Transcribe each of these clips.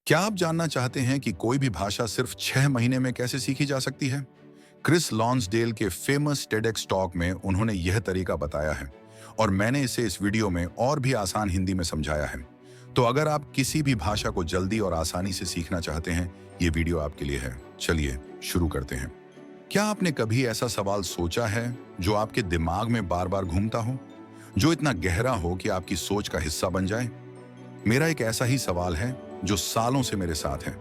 क्या आप जानना चाहते हैं कि कोई भी भाषा सिर्फ 6 महीने में कैसे सीखी जा सकती है? क्रिस लॉन्सडेल के फेमस टेडेक्स टॉक में उन्होंने यह तरीका बताया है और मैंने इसे इस वीडियो में और भी आसान हिंदी में समझाया है। तो अगर आप किसी भी भाषा को जल्दी और आसानी से सीखना चाहते हैं, ये वीडियो आपके लिए है। चलिए शुरू करते हैं। क्या आपने कभी ऐसा सवाल सोचा है जो आपके दिमाग में बार बार घूमता हो, जो इतना गहरा हो कि आपकी सोच का हिस्सा बन जाए? मेरा एक ऐसा ही सवाल है जो सालों से मेरे साथ है।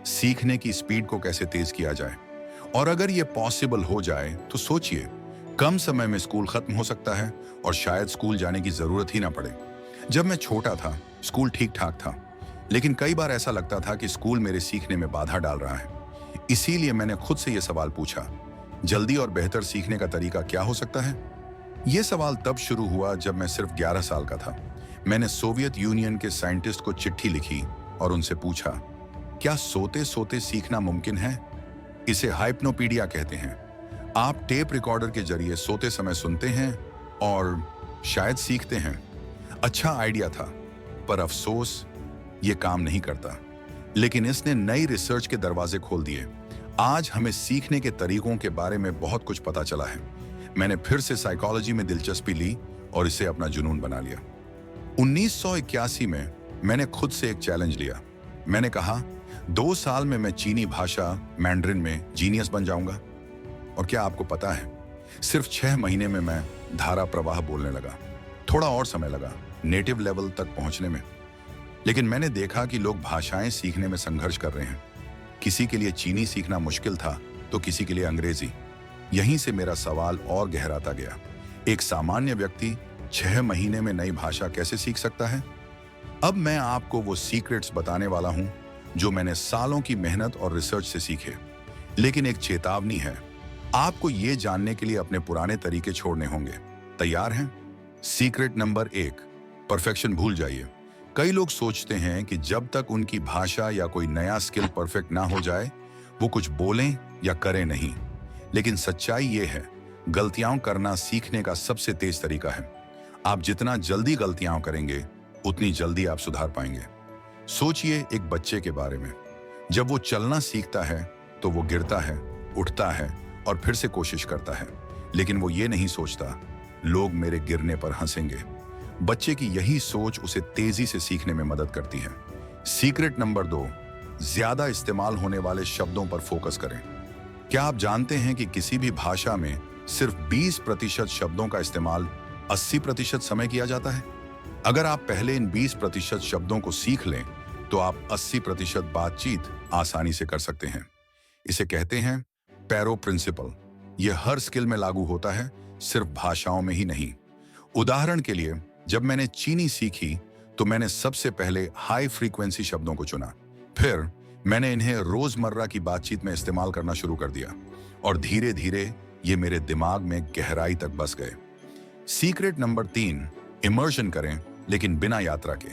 सीखने की स्पीड को कैसे तेज किया जाए, और अगर ये पॉसिबल हो जाए तो सोचिए, कम समय में स्कूल खत्म हो सकता है और शायद स्कूल जाने की जरूरत ही ना पड़े। जब मैं छोटा था, स्कूल ठीक ठाक था, लेकिन कई बार ऐसा लगता था कि स्कूल मेरे सीखने में बाधा डाल रहा है। इसीलिए मैंने खुद से यह सवाल पूछा, जल्दी और बेहतर सीखने का तरीका क्या हो सकता है? यह सवाल तब शुरू हुआ जब मैं सिर्फ 11 साल का था। मैंने सोवियत यूनियन के साइंटिस्ट को चिट्ठी लिखी और उनसे पूछा, क्या सोते सोते सीखना मुमकिन है? इसे हाइप्नोपीडिया कहते हैं। आप टेप रिकॉर्डर के जरिए सोते समय सुनते हैं और शायद सीखते हैं। अच्छा आइडिया था, पर अफसोस ये काम नहीं करता। लेकिन इसने नई रिसर्च के दरवाजे खोल दिए। आज हमें सीखने के तरीकों के बारे में बहुत कुछ पता चला है। मैंने फिर से साइकोलॉजी में दिलचस्पी ली और इसे अपना जुनून बना लिया। 1981 में मैंने खुद से एक चैलेंज लिया। मैंने कहा, 2 साल में मैं चीनी भाषा मैंड्रिन में जीनियस बन जाऊंगा। और क्या आपको पता है, सिर्फ 6 महीने में मैं धारा प्रवाह बोलने लगा। थोड़ा और समय लगा नेटिव लेवल तक पहुंचने में, लेकिन मैंने देखा कि लोग भाषाएं सीखने में संघर्ष कर रहे हैं। किसी के लिए चीनी सीखना मुश्किल था तो किसी के लिए अंग्रेजी। यहीं से मेरा सवाल और गहराता गया। एक सामान्य व्यक्ति 6 महीने में नई भाषा कैसे सीख सकता है? अब मैं आपको वो सीक्रेट्स बताने वाला हूं जो मैंने सालों की मेहनत और रिसर्च से सीखे। लेकिन एक चेतावनी है, आपको ये जानने के लिए अपने पुराने तरीके छोड़ने होंगे। तैयार हैं? सीक्रेट नंबर 1, परफेक्शन भूल जाइए। कई लोग सोचते हैं कि जब तक उनकी भाषा या कोई नया स्किल परफेक्ट ना हो जाए, वो कुछ बोलें या करें नहीं। लेकिन सच्चाई ये है, गलतियां करना सीखने का सबसे तेज तरीका है। आप जितना जल्दी गलतियां करेंगे, उतनी जल्दी आप सुधार पाएंगे। सोचिए एक बच्चे के बारे में। जब वो चलना सीखता है तो वो गिरता है, उठता है और फिर से कोशिश करता है। लेकिन वो ये नहीं सोचता, लोग मेरे गिरने पर हंसेंगे। बच्चे की यही सोच उसे तेजी से सीखने में मदद करती है। सीक्रेट नंबर 2, ज्यादा इस्तेमाल होने वाले शब्दों पर फोकस करें। क्या आप जानते हैं कि किसी भी भाषा में सिर्फ 20% शब्दों का इस्तेमाल 80% समय किया जाता है? अगर आप पहले इन 20% शब्दों को सीख लें तो आप 80% बातचीत आसानी से कर सकते हैं। इसे कहते हैं पैरो प्रिंसिपल। यह हर स्किल में लागू होता है, सिर्फ भाषाओं में ही नहीं। उदाहरण के लिए, जब मैंने चीनी सीखी तो मैंने सबसे पहले हाई फ्रीक्वेंसी शब्दों को चुना। फिर मैंने इन्हें रोजमर्रा की बातचीत में इस्तेमाल करना शुरू कर दिया और धीरे धीरे ये मेरे दिमाग में गहराई तक बस गए। सीक्रेट नंबर 3, इमर्शन करें, लेकिन बिना यात्रा के।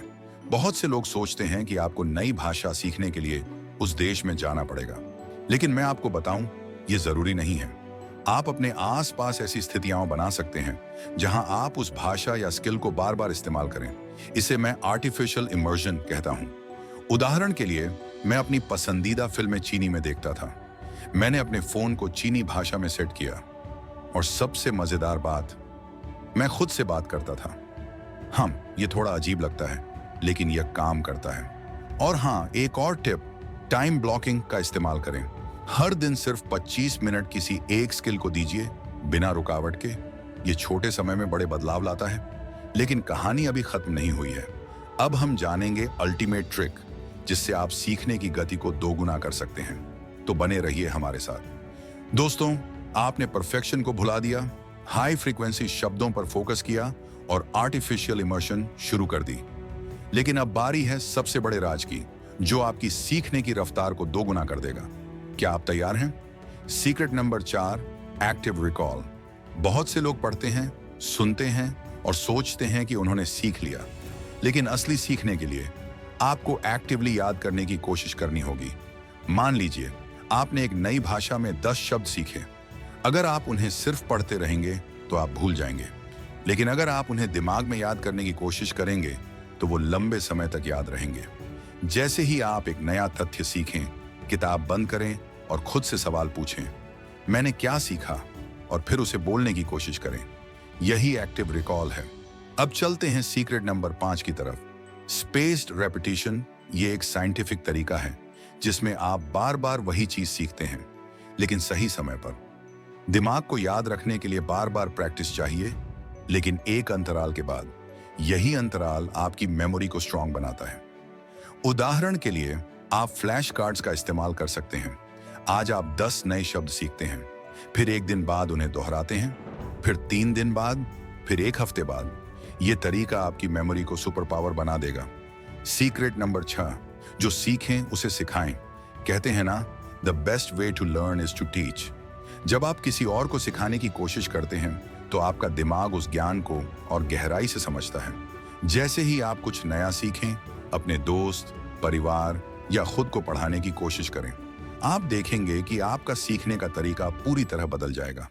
बहुत से लोग सोचते हैं कि आपको नई भाषा सीखने के लिए उस देश में जाना पड़ेगा, लेकिन मैं आपको बताऊं, ये जरूरी नहीं है। आप अपने आसपास ऐसी स्थितियां बना सकते हैं जहां आप उस भाषा या स्किल को बार बार इस्तेमाल करें। इसे मैं आर्टिफिशियल इमर्शन कहता हूं। उदाहरण के लिए, मैं अपनी पसंदीदा फिल्में चीनी में देखता था। मैंने अपने फोन को चीनी भाषा में सेट किया और सबसे मजेदार बात, मैं खुद से बात करता था। ये थोड़ा अजीब लगता है, लेकिन यह काम करता है। और एक और टिप, टाइम ब्लॉकिंग का इस्तेमाल करें। हर दिन सिर्फ 25 मिनट किसी एक स्किल को दीजिए, बिना रुकावट के। ये छोटे समय में बड़े बदलाव लाता है। लेकिन कहानी अभी खत्म नहीं हुई है। अब हम जानेंगे अल्टीमेट ट्रिक, जिससे आप सीखने की गति को दोगुना कर सकते हैं। तो बने रहिए हमारे साथ। दोस्तों, आपने परफेक्शन को भुला दिया, हाई फ्रीक्वेंसी शब्दों पर फोकस किया और आर्टिफिशियल इमर्शन शुरू कर दी। लेकिन अब बारी है सबसे बड़े राज की, जो आपकी सीखने की रफ्तार को दोगुना कर देगा। क्या आप तैयार हैं? Secret number 4, active recall. बहुत से लोग पढ़ते हैं, सुनते हैं और सोचते हैं कि उन्होंने सीख लिया, लेकिन असली सीखने के लिए आपको एक्टिवली याद करने की कोशिश करनी होगी। मान लीजिए आपने एक नई भाषा में 10 शब्द सीखे। अगर आप उन्हें सिर्फ पढ़ते रहेंगे तो आप भूल जाएंगे, लेकिन अगर आप उन्हें दिमाग में याद करने की कोशिश करेंगे तो वो लंबे समय तक याद रहेंगे। जैसे ही आप एक नया तथ्य सीखें, किताब बंद करें और खुद से सवाल पूछें, मैंने क्या सीखा, और फिर उसे बोलने की कोशिश करें। यही एक्टिव रिकॉल है। अब चलते हैं सीक्रेट नंबर 5 की तरफ। स्पेस्ड रेपिटेशन ये एक साइंटिफिक तरीका है जिसमें आप बार बार वही चीज सीखते हैं, लेकिन सही समय पर। दिमाग को याद रखने के लिए बार बार प्रैक्टिस चाहिए, लेकिन एक अंतराल के बाद। यही अंतराल आपकी मेमोरी को स्ट्रांग बनाता है। उदाहरण के लिए आप फ्लैश कार्ड्स का इस्तेमाल कर सकते हैं। आज आप 10 नए शब्द सीखते हैं, फिर एक दिन बाद उन्हें दोहराते हैं, फिर 3 दिन बाद, फिर 1 हफ्ते बाद। यह तरीका आपकी मेमोरी को सुपर पावर बना देगा। सीक्रेट नंबर 6, जो सीखें उसे सिखाएं। कहते हैं ना, the best way to learn is to teach. जब आप किसी और को सिखाने की कोशिश करते हैं तो आपका दिमाग उस ज्ञान को और गहराई से समझता है। जैसे ही आप कुछ नया सीखें, अपने दोस्त, परिवार या खुद को पढ़ाने की कोशिश करें, आप देखेंगे कि आपका सीखने का तरीका पूरी तरह बदल जाएगा।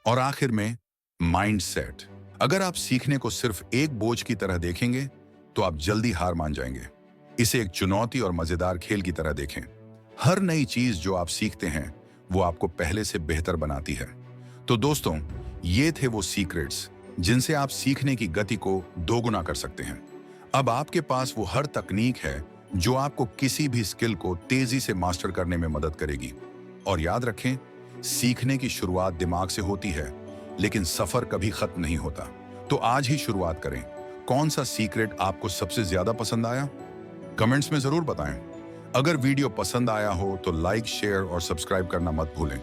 और आखिर में, माइंड सेट। अगर आप सीखने को सिर्फ एक बोझ की तरह देखेंगे तो आप जल्दी हार मान जाएंगे। इसे एक चुनौती और मजेदार खेल की तरह देखें। हर नई चीज जो आप सीखते हैं वो आपको पहले से बेहतर बनाती है। तो दोस्तों, ये थे वो सीक्रेट्स जिनसे आप सीखने की गति को दोगुना कर सकते हैं। अब आपके पास वो हर तकनीक है जो आपको किसी भी स्किल को तेजी से मास्टर करने में मदद करेगी। और याद रखें, सीखने की शुरुआत दिमाग से होती है, लेकिन सफर कभी खत्म नहीं होता। तो आज ही शुरुआत करें। कौन सा सीक्रेट आपको सबसे ज्यादा पसंद आया? कमेंट्स में जरूर बताएं। अगर वीडियो पसंद आया हो तो लाइक, शेयर और सब्सक्राइब करना मत भूलें।